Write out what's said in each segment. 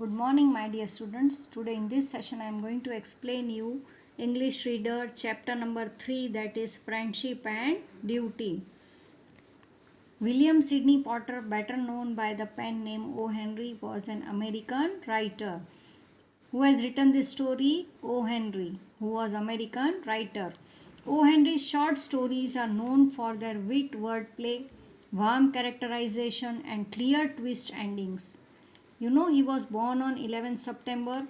Good morning, my dear students. Today in this session I am going to explain you English Reader chapter number 3, that is Friendship and Duty. William Sidney Potter, better known by the pen name O. Henry, was an American writer. Who has written this story? O. Henry, who was American writer. O. Henry's short stories are known for their wit, wordplay, warm characterization and clear twist endings. You know, he was born on 11 September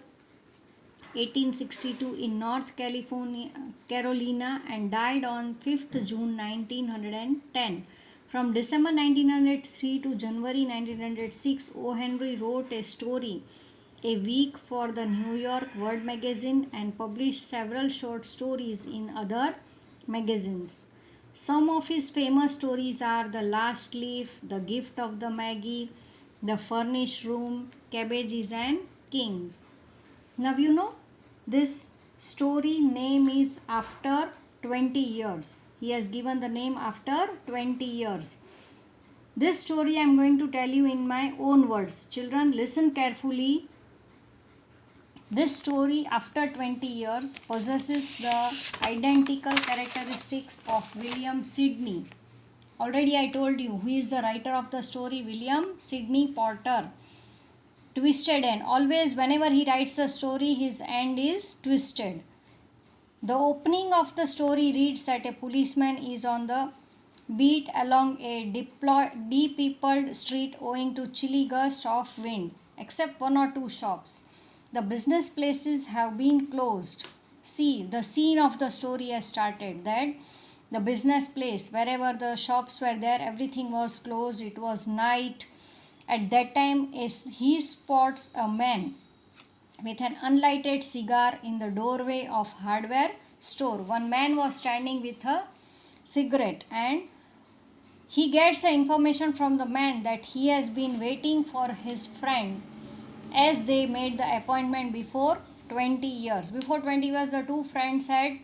1862 in North Carolina and died on 5th June 1910. From December 1903 to January 1906, O. Henry wrote a story a week for the New York World magazine and published several short stories in other magazines. Some of his famous stories are The Last Leaf, The Gift of the Maggie, The Furnished Room, Cabbages and Kings. Now you know this story name is after 20 years. He has given the name after 20 years. This story I am going to tell you in my own words. Children, listen carefully. This story after 20 years possesses the identical characteristics of William Sidney. Already I told you who is the writer of the story, William Sidney Potter. Twisted end. Always whenever he writes a story, his end is twisted. The opening of the story reads that a policeman is on the beat along a deep-peopled street owing to chilly gust of wind, except one or two shops. The business places have been closed. See, the scene of the story has started. That the business place, wherever the shops were there, everything was closed. It was night. At that time, he spots a man with an unlighted cigar in the doorway of hardware store. One man was standing with a cigarette, and he gets the information from the man that he has been waiting for his friend, as they made the appointment before 20 years. Before 20 years, the two friends had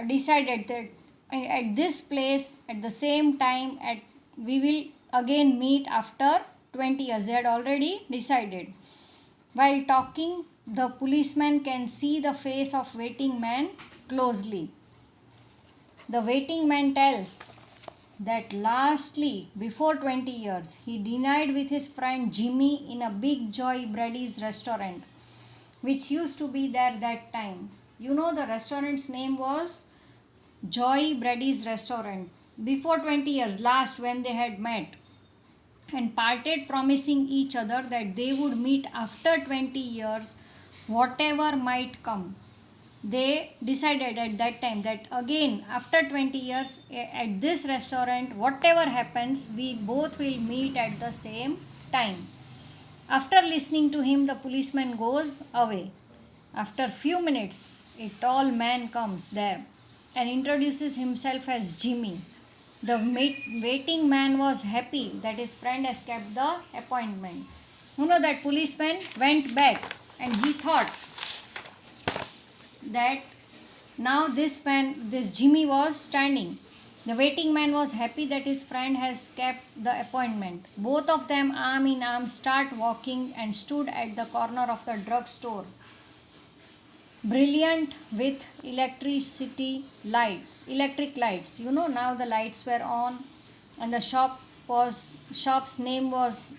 decided that at this place, at the same time, we will again meet after 20 years. They had already decided. While talking, the policeman can see the face of waiting man closely. The waiting man tells that lastly, before 20 years, he dined with his friend Jimmy in a Big Joy Brady's restaurant, which used to be there that time. You know, the restaurant's name was Joy Brady's restaurant. Before 20 years, last when they had met and parted, promising each other that they would meet after 20 years, whatever might come. They decided at that time that again after 20 years at this restaurant, whatever happens, we both will meet at the same time. After listening to him, the policeman goes away. After few minutes, a tall man comes there and introduces himself as Jimmy. The waiting man was happy that his friend has kept the appointment. You know, that policeman went back and he thought that now this Jimmy was standing. The waiting man was happy that his friend has kept the appointment. Both of them, arm in arm, start walking and stood at the corner of the drugstore, brilliant with electric lights. You know, now the lights were on and the shop's name was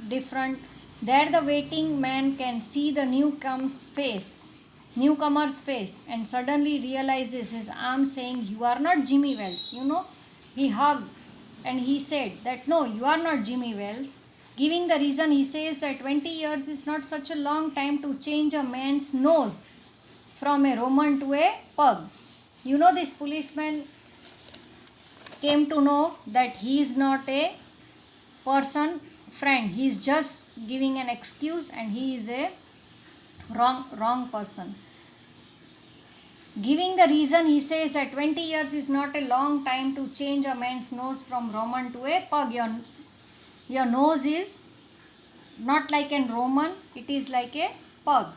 different. There the waiting man can see the newcomer's face and suddenly realizes his arm saying, "You are not Jimmy Wells." You know, he hugged and he said that, "No, you are not Jimmy Wells." Giving the reason, he says that 20 years is not such a long time to change a man's nose from a Roman to a pug. You know, this policeman came to know that he is not a friend. He is just giving an excuse and he is a wrong person. Giving the reason, he says that 20 years is not a long time to change a man's nose from Roman to a pug. Your nose is not like a Roman, it is like a pug.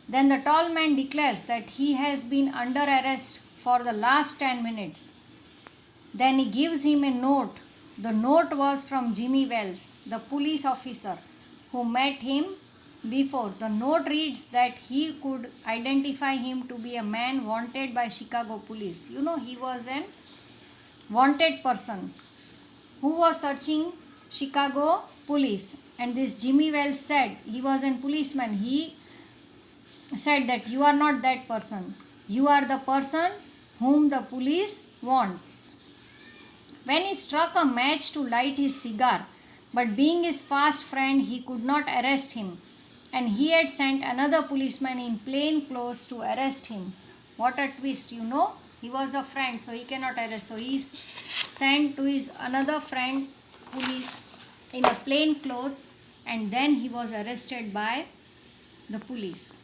Then the tall man declares that he has been under arrest for the last 10 minutes. Then he gives him a note. The note was from Jimmy Wells, the police officer who met him before. The note reads that he could identify him to be a man wanted by Chicago police. You know, he was an wanted person who was searching Chicago police. And this Jimmy Wells said, he was a policeman. He said that you are not that person. You are the person whom the police wants. When he struck a match to light his cigar, but being his fast friend, he could not arrest him. And he had sent another policeman in plain clothes to arrest him. What a twist, you know. He was a friend, so he cannot arrest. So he sent to his another friend police in a plain clothes, and then he was arrested by the police.